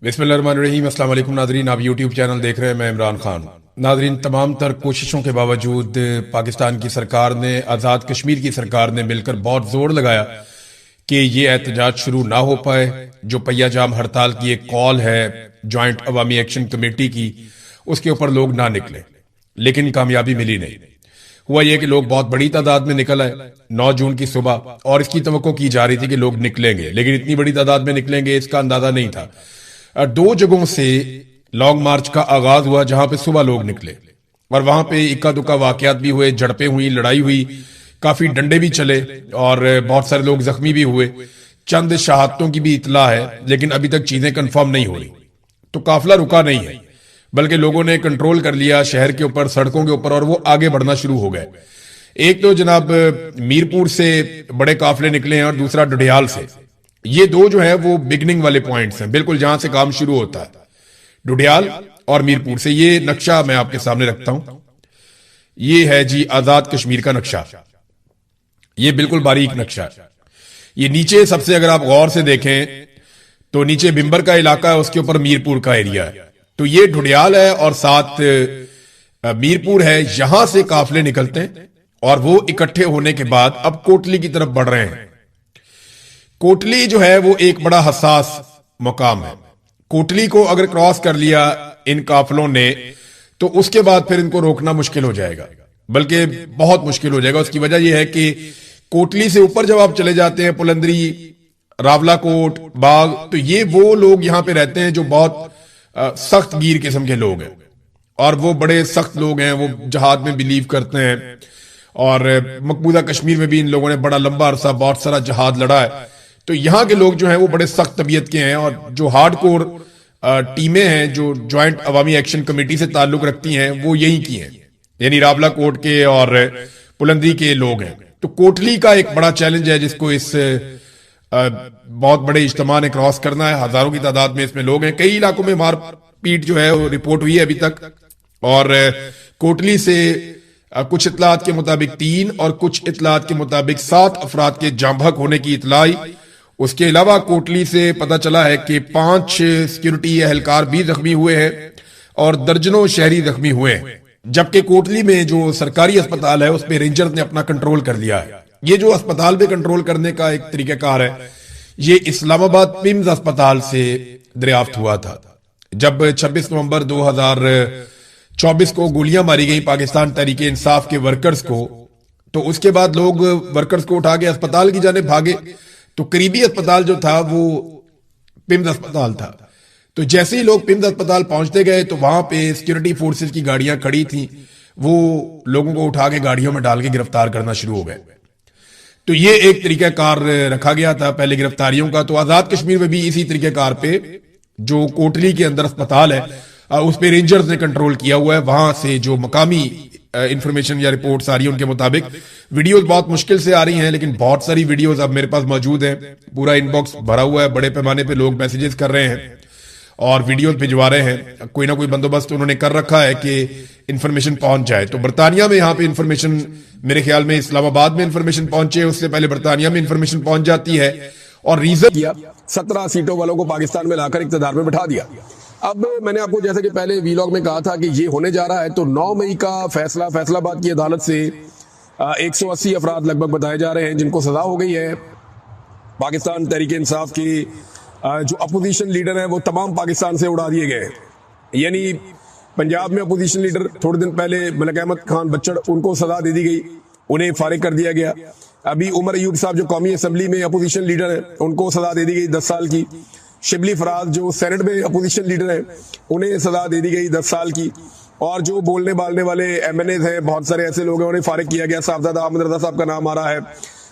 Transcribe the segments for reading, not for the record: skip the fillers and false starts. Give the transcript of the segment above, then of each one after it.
बिस्मिल्लाहिर्रहमानिर्रहीम। अस्सलाम वालेकुम नाजरीन, आप यूट्यूब चैनल देख रहे हैं, मैं इमरान खान। नाजरीन, तमाम तर कोशिशों के बावजूद पाकिस्तान की सरकार ने, आज़ाद कश्मीर की सरकार ने मिलकर बहुत जोर लगाया कि ये एहतजाज शुरू ना हो पाए। जो पहिया जाम हड़ताल की एक कॉल है जॉइंट अवामी एक्शन कमेटी की, उसके ऊपर लोग ना निकले, लेकिन कामयाबी मिली नहीं। हुआ ये कि लोग बहुत बड़ी तादाद में निकल आए 9 जून की सुबह, और इसकी तवक्को की जा रही थी कि लोग निकलेंगे, लेकिन इतनी बड़ी तादाद में निकलेंगे इसका अंदाजा नहीं था। 2 जगहों से लॉन्ग मार्च का आगाज हुआ जहां पे सुबह लोग निकले, और वहां पे इक्का दुक्का वाकयात भी हुए, झड़पें हुई, लड़ाई हुई, काफी डंडे भी चले और बहुत सारे लोग जख्मी भी हुए। चंद शहादतों की भी इतला है, लेकिन अभी तक चीजें कंफर्म नहीं हो रही। तो काफिला रुका नहीं है, बल्कि लोगों ने कंट्रोल कर लिया शहर के ऊपर, सड़कों के ऊपर, और वो आगे बढ़ना शुरू हो गए। एक तो जनाब मीरपुर से बड़े काफिले निकले हैं और दूसरा डुडियाल से। ये दो जो है वो बिगनिंग वाले पॉइंट्स हैं, बिल्कुल जहां से काम शुरू होता है, डुडियाल और मीरपुर से। ये नक्शा मैं आपके सामने रखता हूं। ये है जी आजाद कश्मीर का नक्शा। ये बिल्कुल बारीक नक्शा है। ये नीचे सबसे अगर आप गौर से देखें तो नीचे बिम्बर का इलाका है, उसके ऊपर मीरपुर का एरिया है। तो ये डुडियाल है और साथ मीरपुर है। यहां से काफिले निकलते हैं और वो इकट्ठे होने के बाद अब कोटली की तरफ बढ़ रहे हैं। कोटली जो है वो एक बड़ा हसास मुकाम है। कोटली को अगर क्रॉस कर लिया इन काफिलों ने तो उसके बाद फिर इनको रोकना मुश्किल हो जाएगा, बल्कि बहुत मुश्किल हो जाएगा। उसकी वजह यह है कि कोटली से ऊपर जब आप चले जाते हैं, पुलंदरी, रावलाकोट, बाग, तो ये वो लोग यहां पे रहते हैं जो बहुत सख्त गिर किस्म के लोग हैं, और वो बड़े सख्त लोग हैं। वो जहाद में बिलीव करते हैं, और मकबूजा कश्मीर में भी इन लोगों ने बड़ा लंबा अरसा बहुत सारा जहाद लड़ा है। तो यहां के लोग जो हैं वो बड़े सख्त तबीयत के हैं, और जो हार्डकोर टीमें हैं जो ज्वाइंट अवामी एक्शन कमेटी से ताल्लुक रखती हैं वो यही की हैं, यानी रावलाकोट के और पुलंदरी के लोग हैं। तो कोटली का एक बड़ा चैलेंज है जिसको इस बहुत बड़े इज्तिमा ने क्रॉस करना है। हजारों की तादाद में इसमें लोग हैं। कई इलाकों में मारपीट जो है वो रिपोर्ट हुई है अभी तक, और कोटली से कुछ इतलात के मुताबिक 3 और कुछ इतलात के मुताबिक 7 अफराद के जाम बहक होने की इतला आई। उसके अलावा कोटली से पता चला है कि 5 सिक्योरिटी एहलकार भी जख्मी हुए हैं और दर्जनों शहरी जख्मी हुए हैं। जबकि कोटली में जो सरकारी अस्पताल है उस पर रेंजर्स ने अपना कंट्रोल कर लिया है। ये जो अस्पताल पे कंट्रोल करने का एक तरीकाकार है, ये इस्लामाबाद पिम्स अस्पताल से दरियाफ्त हुआ था। जब 26 नवंबर 2024 को गोलियां मारी गई पाकिस्तान तहरीक इंसाफ के वर्कर्स को, तो उसके बाद लोग वर्कर्स को उठा के अस्पताल की जाने भागे। तो करीबी अस्पताल जो था वो पिम्स अस्पताल था। तो जैसे ही लोग पिम्स अस्पताल पहुंचते गए तो वहां पे सिक्योरिटी फोर्सेस की गाड़ियां खड़ी थी, वो लोगों को उठा के गाड़ियों में डाल के गिरफ्तार करना शुरू हो गए। तो ये एक तरीकाकार रखा गया था पहले गिरफ्तारियों का। तो आजाद कश्मीर में भी इसी तरीकाकार पे जो कोटली के अंदर अस्पताल है उस पे रेंजर्स ने कंट्रोल किया हुआ है। वहां से जो मकामी इंफॉर्मेशन या रिपोर्ट्स आ रही है उनके मुताबिक वीडियोस बहुत मुश्किल से आ रही हैं, लेकिन बहुत सारी वीडियोस अब मेरे पास मौजूद हैं। पूरा इनबॉक्स भरा हुआ है, बड़े पैमाने पे लोग मैसेजेस कर रहे हैं और वीडियोस भिजवा रहे हैं। कोई ना कोई बंदोबस्त उन्होंने कर रखा है कि इंफॉर्मेशन पहुंच जाए। तो बरतानिया में यहाँ पे इंफॉर्मेशन, मेरे ख्याल में इस्लामाबाद में इंफॉर्मेशन पहुंचे, उससे पहले बरतानिया में इंफॉर्मेशन पहुंच जाती है। और रीजन किया 17 सीटों वालों को पाकिस्तान में लाकर इक़्तिदार में बिठा दिया। अब मैंने आपको जैसे कि पहले वीलॉग में कहा था कि ये होने जा रहा है, तो 9 मई का फैसला फैसलाबाद की अदालत से 180 अफराद लगभग बताए जा रहे हैं जिनको सजा हो गई है। पाकिस्तान तहरीक इंसाफ की जो अपोजिशन लीडर हैं वो तमाम पाकिस्तान से उड़ा दिए गए। यानी पंजाब में अपोजिशन लीडर थोड़े दिन पहले मलिक अहमद खान बच्चड़, उनको सजा दे दी गई, उन्हें फारिग कर दिया गया। अभी उमर अयूब साहब जो कौमी असम्बली में अपोजिशन लीडर है उनको सजा दे दी गई 10 साल की। शिबली फराज जो सेनेट में अपोजिशन लीडर है उन्हें सजा दे दी गई 10 साल की। और जो बोलने बालने वाले MNAs हैं, बहुत सारे ऐसे लोग हैं, उन्हें फारिग किया गया। साहबजादा अहमद रजा साहब का नाम आ रहा है,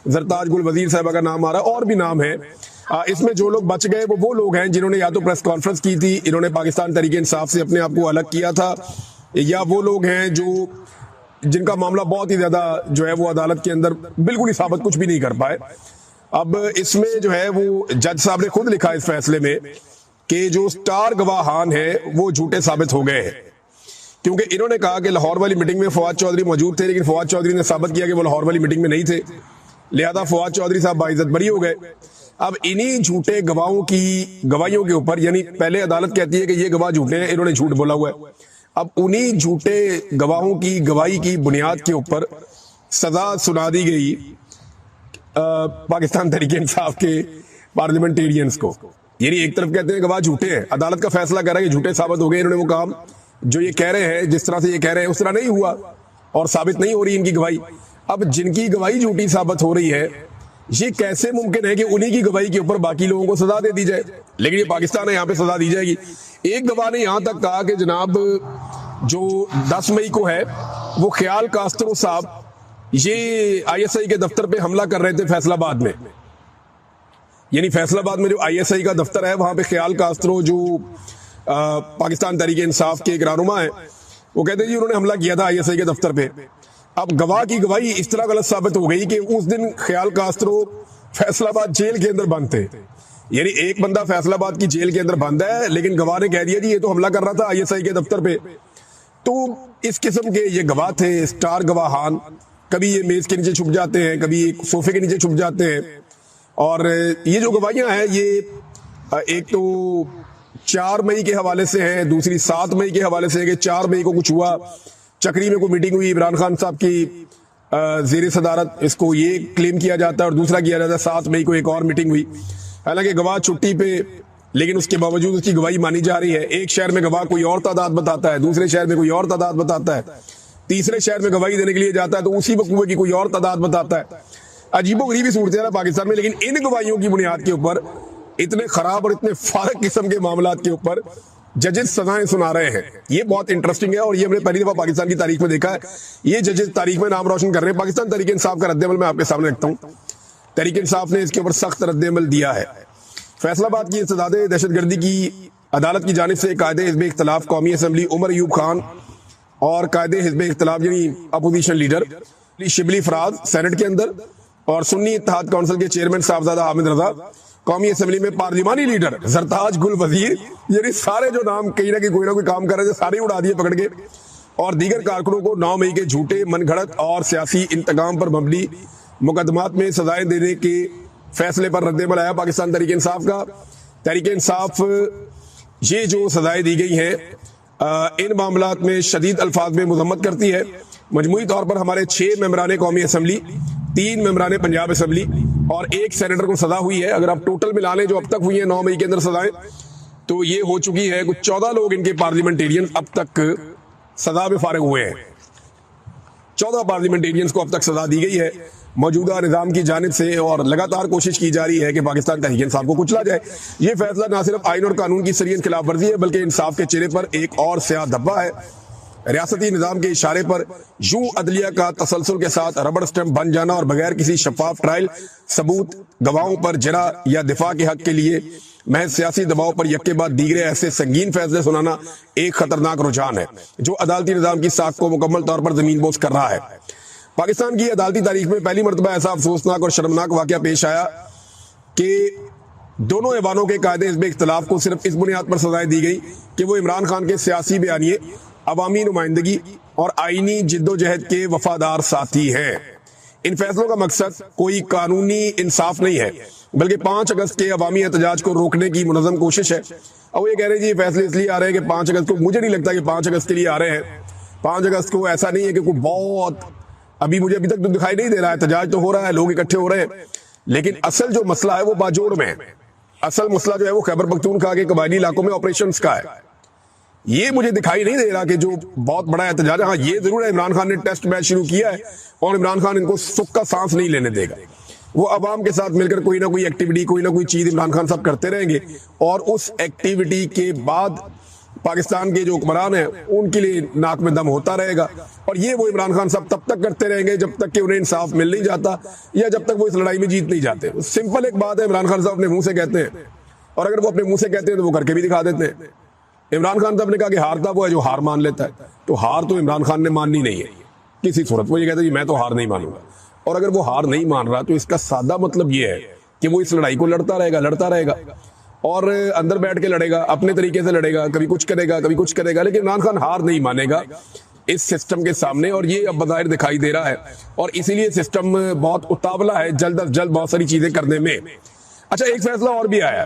जरताज गुल वजीर साहब का नाम आ रहा है, और भी नाम है। इसमें जो लोग बच गए वो लोग हैं जिन्होंने या तो प्रेस कॉन्फ्रेंस की थी, इन्होंने पाकिस्तान तहरीक इंसाफ से अपने आप को अलग किया था, या वो लोग हैं जो जिनका मामला बहुत ही ज्यादा जो है वो अदालत के अंदर बिल्कुल ही साबित कुछ भी नहीं कर पाए। अब इसमें जो है वो जज साहब ने खुद लिखा इस फैसले में कि जो स्टार गवाहान है वो झूठे साबित हो गए हैं, क्योंकि इन्होंने कहा कि लाहौर वाली मीटिंग में फवाद चौधरी मौजूद थे, लेकिन फवाद चौधरी ने साबित किया कि वो लाहौर वाली मीटिंग में नहीं थे, लिहाजा फवाद चौधरी साहब बाइज्जत बरी हो गए। اب انہی جھوٹے گواہوں کی گواہیوں کے اوپر، یعنی پہلے عدالت کہتی ہے کہ یہ گواہ جھوٹے ہیں، انہوں نے جھوٹ بولا ہوا ہے، اب انہی جھوٹے گواہوں کی گواہی کی بنیاد کے اوپر سزا سنا دی گئی پاکستان تحریک انصاف کے پارلیمنٹیرینز کو۔ یعنی ایک طرف کہتے ہیں گواہ جھوٹے ہیں، عدالت کا فیصلہ کر رہا ہے کہ جھوٹے ثابت ہو گئے، انہوں نے وہ کام جو یہ کہہ رہے ہیں، جس طرح سے یہ کہہ رہے ہیں اس طرح نہیں ہوا اور ثابت نہیں ہو رہی ان کی گواہی۔ اب جن کی گواہی جھوٹی ثابت ہو رہی ہے، یہ کیسے ممکن ہے کہ انہی کی گواہی کے اوپر باقی لوگوں کو سزا دے دی جائے؟ لیکن یہ پاکستان ہے، یہاں پہ سزا دی جائے گی۔ ایک گواہ نے یہاں تک کہا کہ جناب جو 10 مئی کو ہے وہ خیال کاسترو صاحب یہ آئی ایس آئی کے دفتر پہ حملہ کر رہے تھے فیصل آباد میں، یعنی فیصل آباد میں جو آئی ایس آئی کا دفتر ہے وہاں پہ خیال کاسترو جو پاکستان تحریک انصاف کے ایک رہنما ہے، وہ کہتے ہیں جی انہوں نے حملہ کیا تھا آئی ایس آئی کے دفتر پہ۔ اب گواہ کی گواہی اس طرح غلط ثابت ہو گئی کہ اس دن خیال کاسترو فیصل آباد جیل کے اندر بند تھے، یعنی ایک بندہ فیصل آباد کی جیل کے اندر بند ہے لیکن گواہ نے کہہ دیا جی یہ تو حملہ کر رہا تھا آئی ایس آئی کے دفتر پہ۔ تو اس قسم کے یہ گواہ تھے، سٹار گواہان، کبھی یہ میز کے نیچے چھپ جاتے ہیں، کبھی صوفے کے نیچے چھپ جاتے ہیں، اور یہ جو گواہیاں ہیں یہ ایک تو 4 مئی کے حوالے سے ہیں، دوسری 7 مئی کے حوالے سے ہے کہ 4 مئی کو کچھ ہوا، چکری میں کوئی میٹنگ ہوئی عمران خان صاحب کی زیر صدارت، اس کو یہ کلیم کیا جاتا ہے، اور دوسرا کیا جاتا ہے 7 مئی کو ایک اور میٹنگ ہوئی، حالانکہ گواہ چھٹی پہ لیکن اس کے باوجود اس کی گواہی مانی جا رہی ہے۔ ایک شہر میں گواہ کوئی اور تعداد بتاتا ہے، دوسرے شہر میں کوئی اور تعداد بتاتا ہے، تیسرے شہر میں گواہی دینے کے لیے جاتا ہے تو اسی وقوع کی کوئی اور تعداد بتاتا ہے۔ عجیب و غریبی صورتحال ہے پاکستان میں، لیکن ان گواہیوں کی بنیاد کے اوپر اتنے خراب اور اتنے فارغ قسم کے معاملات کے اوپر ججز سزائیں سنا رہے ہیں۔ یہ بہت انٹرسٹنگ ہے اور یہ ہم نے پہلی دفعہ پاکستان کی تاریخ میں دیکھا ہے۔ یہ ججز تاریخ میں نام روشن کر رہے ہیں۔ پاکستان تحریک انصاف کا رد عمل میں آپ کے سامنے رکھتا ہوں۔ تحریک انصاف نے اس کے اوپر سخت رد عمل دیا ہے۔ فیصل آباد کی استداد دہشت گردی کی عدالت کی جانب سے قائد حزب اختلاف قومی اسمبلی عمر ایوب خان اور قائد حزب اختلاف یعنی opposition leader Shibli Faraz Saint کے اندر، اور سنی اتحاد کونسل کے چیئرمین صاحبزادہ حامد رضا، قومی اسمبلی میں پارلیمانی لیڈر زرتاج گل وزیر، یعنی سارے جو نام کہیں نہ کوئی نہ کوئی کام کر رہے تھے سارے اڑا دیے پکڑ کے، اور دیگر کارکنوں کو 9 مئی کے جھوٹے من گھڑت اور سیاسی انتقام پر مبنی مقدمات میں سزائیں دینے کے فیصلے پر رد عمل آیا پاکستان تحریک انصاف کا۔ تحریک انصاف یہ جو سزائیں دی گئی ہیں ان معاملات میں شدید الفاظ میں مذمت کرتی ہے۔ مجموعی طور پر ہمارے 6 ممبران قومی اسمبلی، 3 ممبران پنجاب اسمبلی اور 1 سینیٹر کو سزا ہوئی ہے۔ اگر آپ ٹوٹل ملا لیں جو اب تک ہوئی ہیں 9 مئی کے اندر سزائیں، تو یہ ہو چکی ہے کچھ 14 لوگ ان کے پارلیمنٹیرین اب تک سزا میں فارغ ہوئے ہیں۔ 14 پارلیمنٹیرینز کو اب تک سزا دی گئی ہے موجودہ نظام کی جانب سے، اور لگاتار کوشش کی جا رہی ہے کہ پاکستان تحریک انصاف کو کچلا جائے۔ یہ فیصلہ نہ صرف آئین اور قانون کی سرین خلاف ورزی ہے بلکہ انصاف کے چہرے پر ایک اور سیاہ دھبا ہے۔ ریاستی نظام کے اشارے پر یوں عدلیہ کا تسلسل کے ساتھ ربڑ سٹمپ بن جانا اور بغیر کسی شفاف ٹرائل، ثبوت، گواہوں پر جرح یا دفاع کے حق کے لیے محض سیاسی دباؤ پر یک کے بعد دیگرے ایسے سنگین فیصلے سنانا ایک خطرناک رجحان ہے جو عدالتی نظام کی ساکھ کو مکمل طور پر زمین بوس کر رہا ہے۔ پاکستان کی عدالتی تاریخ میں پہلی مرتبہ ایسا افسوسناک اور شرمناک واقعہ پیش آیا کہ دونوں ایوانوں کے قائد حزب اختلاف کو صرف اس بنیاد پر سزائیں دی گئی کہ وہ عمران خان کے سیاسی بیانیے، عوامی نمائندگی اور آئینی جدوجہد کے وفادار ساتھی ہیں۔ ان فیصلوں کا مقصد کوئی قانونی انصاف نہیں ہے بلکہ 5 اگست کے عوامی احتجاج کو روکنے کی منظم کوشش ہے۔ اور یہ کہہ رہے ہیں جی یہ فیصلے اس لیے آ رہے ہیں کہ 5 اگست کو، مجھے نہیں لگتا کہ 5 اگست کے لیے آ رہے ہیں۔ 5 اگست کو ایسا نہیں ہے کہ کوئی بہت مجھے ابھی تک تو دکھائی نہیں دے رہا ہے، احتجاج تو ہو رہا ہے، لوگ اکٹھے ہو رہے ہیں، لیکن اصل جو مسئلہ ہے وہ باجوڑ میں ہے۔ اصل مسئلہ جو ہے وہ خیبر پختونخوا کے قبائلی علاقوں میں آپریشنز کا ہے۔ یہ مجھے دکھائی نہیں دے رہا کہ جو بہت بڑا احتجاج ہے۔ ہاں یہ ضرور ہے عمران خان نے ٹیسٹ میچ شروع کیا ہے اور عمران خان ان کو سکھ کا سانس نہیں لینے دے گا۔ وہ عوام کے ساتھ مل کر کوئی نہ کوئی ایکٹیویٹی، کوئی نہ کوئی چیز عمران خان صاحب کرتے رہیں گے، اور اس ایکٹیویٹی کے بعد پاکستان کے جو حکمران ہیں ان کے لیے ناک میں دم ہوتا رہے گا، اور یہ وہ عمران خان صاحب تب تک کرتے رہیں گے جب تک کہ انہیں انصاف مل نہیں جاتا یا جب تک وہ اس لڑائی میں جیت نہیں جاتے۔ سمپل ایک بات ہے، عمران خان صاحب اپنے منہ سے کہتے ہیں، اور اگر وہ اپنے منہ سے کہتے ہیں تو وہ کر کے بھی دکھا دیتے ہیں۔ عمران خان صاحب نے کہا کہ ہارتا وہ ہے جو ہار مان لیتا ہے، تو ہار تو عمران خان نے ماننی نہیں ہے کسی صورت۔ وہ یہ کہتے ہیں میں تو ہار نہیں مانوں گا، اور اگر وہ ہار نہیں مان رہا تو اس کا سادہ مطلب یہ ہے کہ وہ اس لڑائی کو لڑتا رہے گا اور اندر بیٹھ کے لڑے گا، اپنے طریقے سے لڑے گا، کبھی کچھ کرے گا، لیکن عمران خان ہار نہیں مانے گا اس سسٹم کے سامنے، اور یہ اب بظاہر دکھائی دے رہا ہے، اور اسی لیے سسٹم بہت اتاولا ہے جلد از جلد بہت ساری چیزیں کرنے میں۔ अच्छा, एक फैसला और भी आया।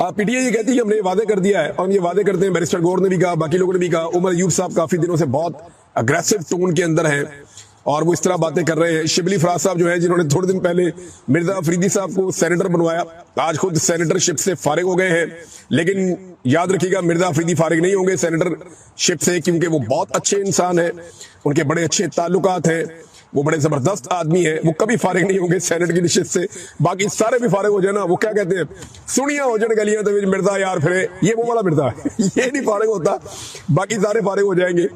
पीटीआई ये कहती है कि हमने ये वादे कर दिया है, और हम ये वादे करते हैं, बैरिस्टर गौर ने भी कहा, बाकी लोगों ने भी कहा, उमर अयूब साहब काफी दिनों से बहुत अग्रेसिव टोन के अंदर हैं और वो इस तरह बातें कर रहे हैं। शिबली फराज साहब जो है, जिन्होंने थोड़े दिन पहले मिर्जा अफरीदी साहब को सेनेटर बनवाया, आज खुद सेनेटरशिप से फारिग हो गए हैं। लेकिन याद रखिएगा, मिर्जा अफरीदी फारिग नहीं होंगे सेनेटरशिप से, क्योंकि वो बहुत अच्छे इंसान हैं, उनके बड़े अच्छे ताल्लुकात हैं, वो बड़े जबरदस्त आदमी है, वो कभी फारिग नहीं होंगे सेनेट की निश्चित से। बाकी सारे भी फारिग हो जाए ना, वो क्या कहते हैं, सुनिया हो जाए गलियां तो मिर्जा यार फिरे, ये वो वाला मिर्जा है ये नहीं फारिग होता, बाकी सारे फारिग हो जाएंगे।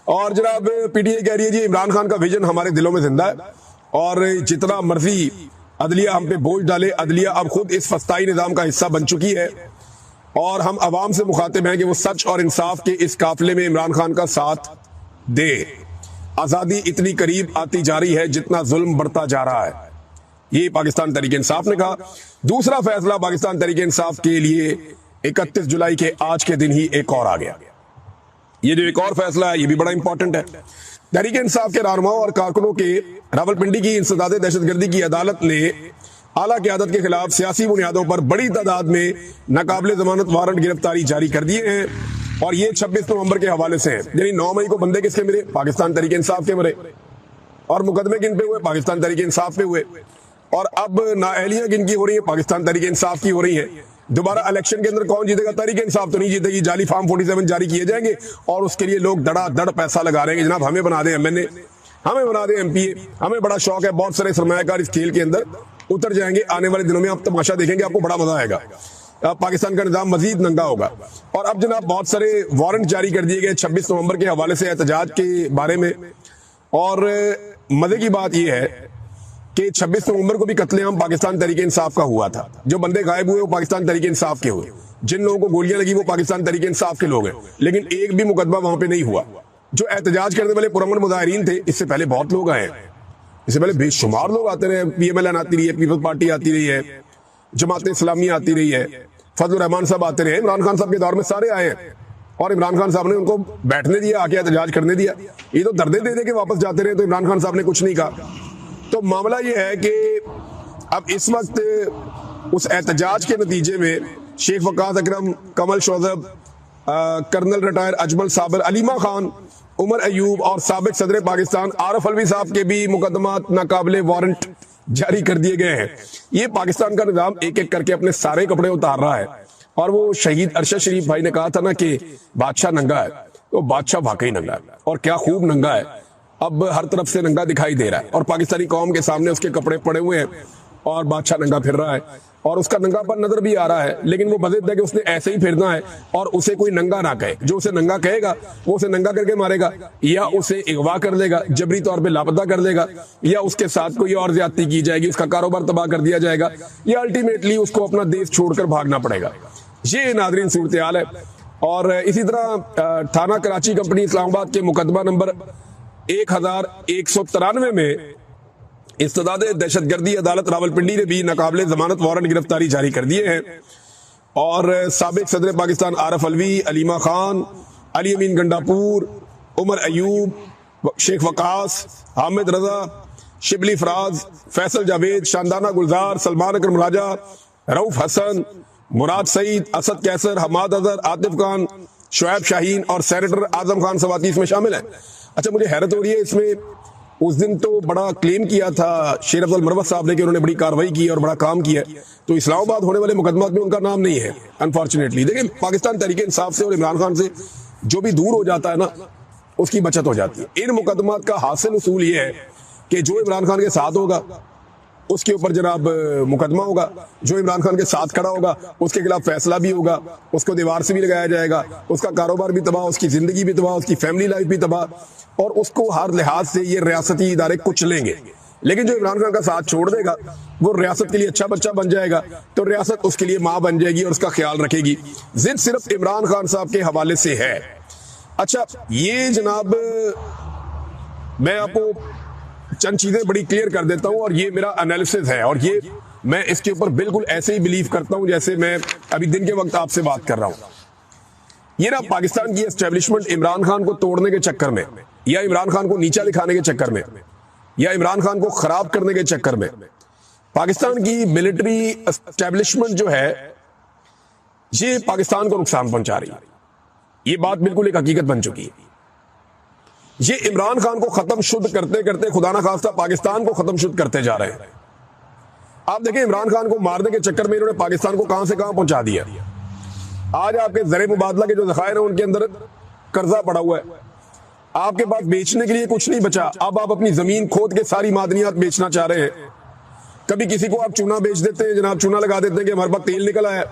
और जनाब पीटीआई कह रही है जी इमरान खान का विजन हमारे दिलों में जिंदा है, और जितना मर्जी अदलिया हम पे बोझ डाले, अदलिया अब खुद इस फस्ताई निजाम का हिस्सा बन चुकी है, और हम अवाम से मुखातिब हैं कि वो सच और इंसाफ के इस काफिले में इमरान खान का साथ दे। आजादी इतनी करीब आती जा रही है जितना जुल्म बढ़ता जा रहा है, ये पाकिस्तान तहरीक इंसाफ ने कहा। दूसरा फैसला पाकिस्तान तहरीक इंसाफ के लिए 31 जुलाई के आज के दिन ही एक और आ गया। ये जो एक और फैसला है, ये भी बड़ा इंपॉर्टेंट है। तहरीक इंसाफ के रहनुमाओं और कारकुनों के रावलपिंडी की इंसदादे दहशतगर्दी की अदालत ने आला क़यादत के खिलाफ सियासी बुनियादों पर बड़ी तादाद में नाकाबिले जमानत वारंट गिरफ्तारी जारी कर दिए हैं, और ये 26 नवंबर के हवाले से हैं। यानी 9 मई को बंदे किसके मरे? पाकिस्तान तहरीक इंसाफ के मरे, और मुकदमे किन पे हुए? पाकिस्तान तहरीक इंसाफ पे हुए। और अब नाअहलियां किन की हो रही है? पाकिस्तान तहरीक इंसाफ की हो रही है। दोबारा इलेक्शन के अंदर कौन जीतेगा? तहरीक इंसाफ तो नहीं जीतेगी, जाली फॉर्म 47 जारी किए जाएंगे, और उसके लिए लोग धड़ाधड़ पैसा लगा रहे हैं, जनाब हमें बना दे एमएनए, हमें बना दे एमपीए, हमें बड़ा शौक है। बहुत सारे सरमायाकार इस खेल के अंदर उतर जाएंगे। आने वाले दिनों में आप तमाशा देखेंगे, आपको बड़ा मजा आएगा। पाकिस्तान का निजाम मजीद नंगा होगा। और अब जनाब बहुत सारे वारंट जारी कर दिए गए 26 नवंबर के हवाले से एहतजाज के बारे में, और मजे की बात यह है कि 26 नवंबर को भी कत्लेआम पाकिस्तान तहरीक इंसाफ का हुआ था। जो बंदे गायब हुए वो पाकिस्तान तहरीक इंसाफ के हुए, जिन लोगों को गोलियां लगी वो पाकिस्तान तहरीक इंसाफ के लोग हैं, लेकिन एक भी मुकदमा वहां पे नहीं हुआ। जो एहतजाज करने वाले पुरअमन मुजाहिरीन थे, इससे पहले बहुत लोग आए, इससे पहले बेशुमार लोग आते रहे। पीएमएलएन आती रही है, पीपल्स पार्टी आती रही है, जमात इस्लामी आती रही है, फजल रहमान साहब आते रहे, इमरान खान साहब के दौर में सारे आए हैं, और इमरान खान साहब ने उनको बैठने दिया, आके एहतजाज करने दिया। ये तो दर्दे दे दे के वापस जाते रहे, तो इमरान खान साहब ने कुछ नहीं कहा। तो मामला ये है कि अब इस वक्त उस एहतजाज के नतीजे में शेख वकास अकरम, कमल शोजब, कर्नल रिटायर अजमल साबर, अलीमा खान, उमर अयूब और साबिक सदर पाकिस्तान आरिफ अलवी साहब के भी मुकदमात नाकाबिले वारंट जारी कर दिए गए हैं। ये पाकिस्तान का निजाम एक एक करके अपने सारे कपड़े उतार रहा है। और वो शहीद अरशद शरीफ भाई ने कहा था ना कि बादशाह नंगा है, तो बादशाह वाकई नंगा है, और क्या खूब नंगा है। अब हर तरफ से नंगा दिखाई दे रहा है, और पाकिस्तानी कौम के सामने उसके कपड़े पड़े हुए हैं, और बादशाह नंगा फिर रहा है, और उसका नंगापन नजर भी आ रहा है। लेकिन वो बज़िद है कि उसने ऐसे ही फिरना है, और उसे कोई नंगा ना कहे। जो उसे नंगा कहेगा वो उसे नंगा करके मारेगा, या उसे अगवा कर लेगा, जबरी तौर पे लापता कर देगा, या उसके साथ कोई और ज्यादती की जाएगी, उसका कारोबार तबाह कर दिया जाएगा, या अल्टीमेटली उसको अपना देश छोड़कर भागना पड़ेगा। ये नाज़रीन सूरत हाल है। और इसी तरह थाना कराची कंपनी इस्लामाबाद के मुकदमा नंबर 1193 में इस्तदादे दहशतगर्दी अदालत रावलपिंडी ने भी नाकाबिले जमानत वारंट गिरफ्तारी जारी कर दिए हैं, और साबिक सदर पाकिस्तान आरिफ अलवी, अलीमा खान, अली अमीन गंडापुर, उमर अयूब, शेख वकास, हामिद रजा, शिबली फराज, फैसल जावेद, शानदाना गुलजार, सलमान अकरम राजा, रऊफ हसन, मुराद सईद, असद कैसर, हमाद अजहर, आतिफ खान, शुएब शाहीन और सेनेटर आजम खान सवाती इसमें शामिल हैं। अच्छा, मुझे हैरत हो रही है, इसमें उस दिन तो बड़ा क्लेम किया था शेर अफजल मरवत साहब ने कि उन्होंने बड़ी कार्रवाई की और बड़ा काम किया, तो इस्लामाबाद होने वाले मुकदमात में उनका नाम नहीं है अनफॉर्चुनेटली। देखिए, पाकिस्तान तहरीक इंसाफ से और इमरान खान से जो भी दूर हो जाता है ना, उसकी बचत हो जाती है। इन मुकदमात का हासिल उसूल ये है कि जो इमरान खान के साथ होगा उसके ऊपर जनाब मुकदमा होगा, जो इमरान खान के साथ खड़ा होगा उसके खिलाफ फैसला भी होगा, उसको दीवार से भी लगाया जाएगा, उसका कारोबार भी तबाह, उसकी जिंदगी भी तबाह, उसकी फैमिली लाइफ भी तबाह, और उसको हर लिहाज से ये रियासती इदारे कुचलेंगे। लेकिन जो इमरान खान का साथ छोड़ देगा वो रियासत के लिए अच्छा बच्चा बन जाएगा, तो रियासत उसके लिए माँ बन जाएगी और उसका ख्याल रखेगी। जिद सिर्फ इमरान खान साहब के हवाले से है। अच्छा, ये जनाब मैं आपको चंद चीजें बड़ी क्लियर कर देता हूं, और ये मेरा एनालिसिस है, और ये मैं इसके ऊपर बिल्कुल ऐसे ही बिलीव करता हूं जैसे मैं अभी दिन के वक्त आपसे बात कर रहा हूं। ये ना पाकिस्तान की एस्टेब्लिशमेंट इमरान खान को तोड़ने के चक्कर में, या इमरान खान को नीचा दिखाने के चक्कर में, या इमरान खान को खराब करने के चक्कर में पाकिस्तान की मिलिट्री एस्टेब्लिशमेंट जो है ये पाकिस्तान को नुकसान पहुंचा रही है। ये बात बिल्कुल एक हकीकत बन चुकी है। ये इमरान खान को खत्म शुद्ध करते करते खुदा ना खास्ता पाकिस्तान को खत्म शुद्ध करते जा रहे हैं। आप देखें, इमरान खान को मारने के चक्कर में इन्होंने पाकिस्तान को कहां से कहां पहुंचा दिया। आज आपके ज़र मुबादला के जो ज़खायर हैं उनके अंदर कर्जा पड़ा हुआ है, आपके पास बेचने के लिए कुछ नहीं बचा। अब आप अपनी जमीन खोद के सारी मादनियात बेचना चाह रहे हैं। कभी किसी को आप चूना बेच देते हैं, जनाब चूना लगा देते हैं कि हमारे पास तेल निकला है।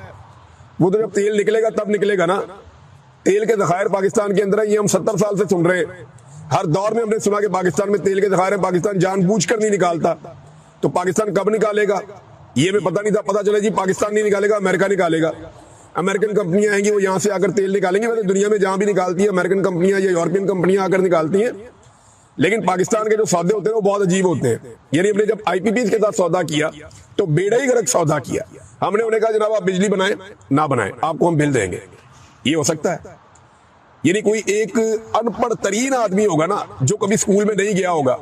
वो तो जब तेल निकलेगा तब निकलेगा ना। तेल के ज़खायर पाकिस्तान के अंदर है, ये हम 70 साल से सुन रहे हैं। हर दौर में हमने सुना कि पाकिस्तान में तेल के ज़खायर है, पाकिस्तान जानबूझकर नहीं निकालता। तो पाकिस्तान कब निकालेगा ये हमें पता नहीं था। पता चला जी पाकिस्तान नहीं निकालेगा, अमेरिका निकालेगा। अमेरिकन कंपनियां आएंगी, वो यहां से आकर तेल निकालेंगी। वैसे दुनिया में जहां भी निकालती है अमेरिकन कंपनियां या यूरोपियन कंपनियां आकर निकालती हैं, लेकिन पाकिस्तान के जो सौदे होते हैं वो बहुत अजीब होते हैं। यानी हमने जब IPPs के साथ सौदा किया तो बेड़ा ही गर्क सौदा किया। हमने उन्हें कहा जनाब आप बिजली बनाएं ना बनाएं, आपको हम बिल देंगे। ये हो सकता है? यानी कोई एक अनपढ़ तरीन आदमी होगा ना, जो कभी स्कूल में नहीं गया होगा,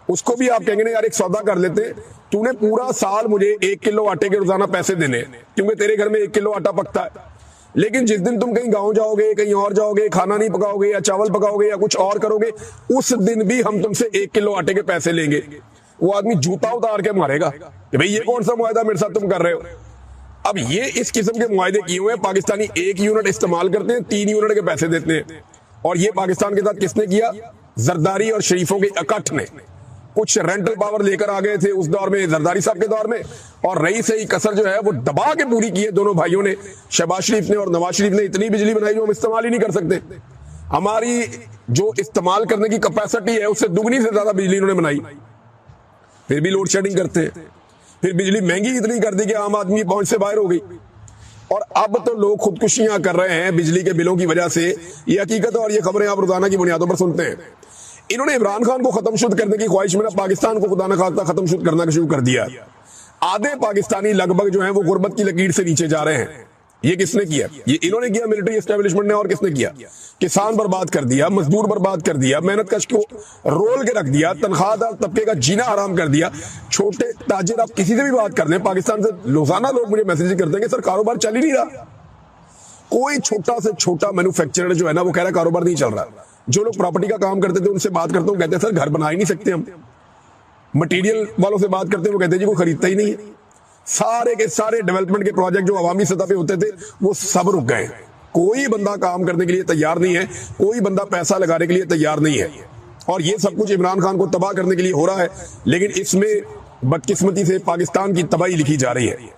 उसको भी आप कहेंगे ना यार एक सौदा कर लेते, तूने पूरा साल मुझे 1 किलो आटे के रोजाना पैसे देने, क्योंकि तेरे घर में 1 किलो आटा पकता है। लेकिन जिस दिन तुम कहीं गांव जाओगे, कहीं और जाओगे, खाना नहीं पकाओगे या चावल पकाओगे या कुछ और करोगे, उस दिन भी हम तुमसे 1 किलो आटे के पैसे लेंगे। वो आदमी जूता उतार के मारेगा कि भाई ये कौन सा मुआहदा मेरे साथ तुम कर रहे हो। अब ये इस किस्म के मुआहदे किए हुए हैं। पाकिस्तानी 1 यूनिट इस्तेमाल करते हैं, 3 यूनिट के पैसे देते हैं। और ये पाकिस्तान के साथ किसने किया? जरदारी और शरीफों के इकट्ठ ने। कुछ रेंटल पावर लेकर आ गए थे उस दौर में, जरदारी साहब के दौर में, और रही सही कसर जो है वो दबा के पूरी की है दोनों भाइयों ने। शहबाज शरीफ ने और नवाज शरीफ ने इतनी बिजली बनाई जो हम इस्तेमाल ही नहीं कर सकते। हमारी जो इस्तेमाल करने की कैपेसिटी है उससे दुगनी से ज्यादा बिजली इन्होंने बनाई, फिर भी लोड शेडिंग करते हैं। फिर बिजली महंगी इतनी कर दी कि आम आदमी पहुंच से बाहर हो गई। और अब तो लोग खुदकुशियां कर रहे हैं बिजली के बिलों की वजह से। ये हकीकत है और ये खबरें आप रोजाना की बुनियादों पर सुनते हैं। इन्होंने इमरान खान को खत्म शुद्ध करने की ख्वाहिश में पाकिस्तान को खुदा न खास्ता खत्म शुद्ध करना शुरू कर दिया। आधे पाकिस्तानी लगभग जो है वो गुर्बत की लकीर से नीचे जा रहे हैं। ये किसने किया? ये इन्होंने किया, मिलिट्री एस्टेब्लिशमेंट ने। और किसने किया? किसान बर्बाद कर दिया, मजदूर बर्बाद कर दिया, मेहनत कश को रोल के रख दिया, तनख्वाहदार तबके का जीना हराम कर दिया। छोटे ताजिर, आप किसी से भी बात कर लें पाकिस्तान से, रोजाना लोग मुझे मैसेज करते हैं कि सर कारोबार चल ही नहीं रहा। कोई छोटा से छोटा मैन्युफैक्चरर जो है ना वो कह रहा है कारोबार नहीं चल रहा। जो लोग प्रॉपर्टी का काम करते थे उनसे बात करते हो, कहते हैं सर घर बना ही नहीं सकते हम। मटेरियल वालों से बात करते हैं, वो कहते हैं जी कोई खरीदता ही नहीं है। सारे के सारे डेवलपमेंट के प्रोजेक्ट जो अवामी सतह पे होते थे वो सब रुक गए। कोई बंदा काम करने के लिए तैयार नहीं है, कोई बंदा पैसा लगाने के लिए तैयार नहीं है। और ये सब कुछ इमरान खान को तबाह करने के लिए हो रहा है। लेकिन इसमें बदकिस्मती से पाकिस्तान की तबाही लिखी जा रही है।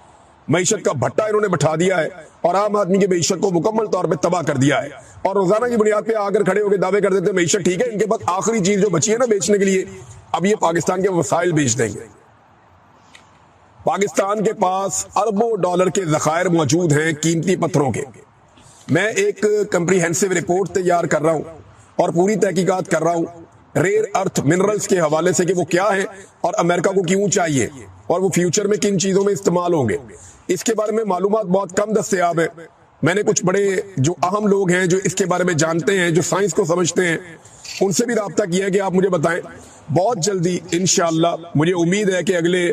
मईशत का भट्टा इन्होंने बैठा दिया है और आम आदमी की मईशत को मुकम्मल तौर पे तबाह कर दिया है। और रोजाना की बुनियाद पे आकर खड़े होकर दावे कर देते हैं मईशत ठीक है, इनके पास आखिरी चीज जो बची है ना बेचने के लिए, अब ये पाकिस्तान के वसाइल बेच देंगे। पाकिस्तान के पास अरबों डॉलर के ज़खायर मौजूद हैं कीमती पत्थरों के। मैं एक कंप्रीहेंसिव रिपोर्ट तैयार कर रहा हूं और पूरी तहकीकात कर रहा हूं रेयर अर्थ मिनरल्स के हवाले से कि वो क्या है और अमेरिका को क्यों चाहिए और वो फ्यूचर में किन चीजों में इस्तेमाल होंगे। इसके बारे में मालूमात बहुत कम दस्तयाब है। मैंने कुछ बड़े जो अहम लोग हैं जो इसके बारे में जानते हैं, जो साइंस को समझते हैं, उनसे भी राब्ता किया है कि आप मुझे बताएं। बहुत जल्दी इंशाअल्लाह मुझे उम्मीद है कि अगले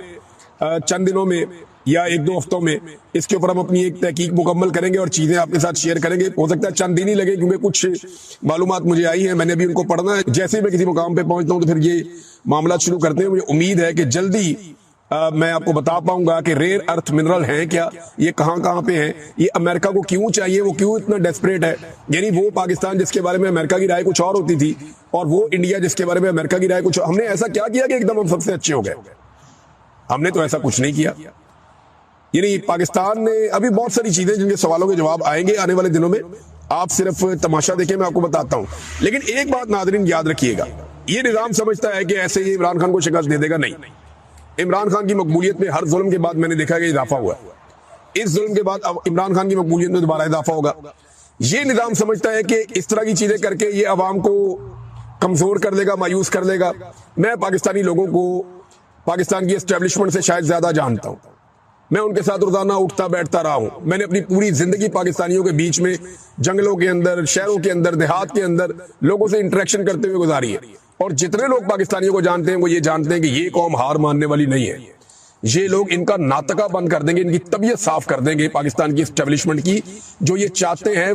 चंद दिनों में या 1-2 हफ्तों में इसके ऊपर हम अपनी एक तहकीक मुकम्मल करेंगे और चीजें आपके साथ शेयर करेंगे। हो सकता है चंद दिन ही लगे क्योंकि कुछ मालूमात मुझे आई है, मैंने भी उनको पढ़ना है। जैसे ही मैं किसी मुकाम पे पहुंचता हूं तो फिर ये मामला शुरू करते हैं। मुझे उम्मीद है कि जल्दी मैं आपको बता पाऊंगा कि रेयर अर्थ मिनरल हैं क्या, ये कहां पे हैं, ये अमेरिका को क्यों चाहिए, वो क्यों इतना डेस्परेट है। यानी वो पाकिस्तान जिसके बारे में अमेरिका की राय कुछ और होती थी और वो इंडिया जिसके बारे में अमेरिका की राय कुछ। हमने ऐसा क्या किया कि एकदम हम सबसे अच्छे हो गए? हमने तो ऐसा कुछ नहीं किया। यानी पाकिस्तान ने अभी बहुत सारी चीजें जिनके सवालों के जवाब आएंगे आने वाले दिनों में। आप सिर्फ तमाशा देखें, मैं आपको बताता हूं। लेकिन एक बात नाज़रीन याद रखिएगा, ये निजाम समझता है कि ऐसे ही इमरान खान को शिकस्त दे देगा। नहीं, इमरान खान की मकबूलियत में हर जुल्म के बाद मैंने देखा कि इजाफा हुआ है। इस जुल्म के बाद अब इमरान खान की मकबूलियत में दोबारा इजाफा होगा। ये निजाम समझता है कि इस तरह की चीजें करके ये अवाम को कमजोर कर देगा, मायूस कर देगा। मैं पाकिस्तानी लोगों को पाकिस्तान की एस्टेब्लिशमेंट से शायद ज्यादा जानता हूं। मैं उनके साथ रोजाना उठता बैठता रहा हूं। मैंने अपनी पूरी जिंदगी पाकिस्तानियों के बीच में, जंगलों के अंदर, शहरों के अंदर, देहात के अंदर लोगों से इंटरेक्शन करते हुए गुजारी है। और जितने लोग पाकिस्तानियों को जानते हैं वो ये जानते हैं कि ये कौम हार मानने वाली नहीं है। یہ لوگ ان کا ناطقہ بند کر دیں گے، ان کی طبیعت صاف کر دیں گے پاکستان کی اسٹیبلشمنٹ کی، جو یہ چاہتے ہیں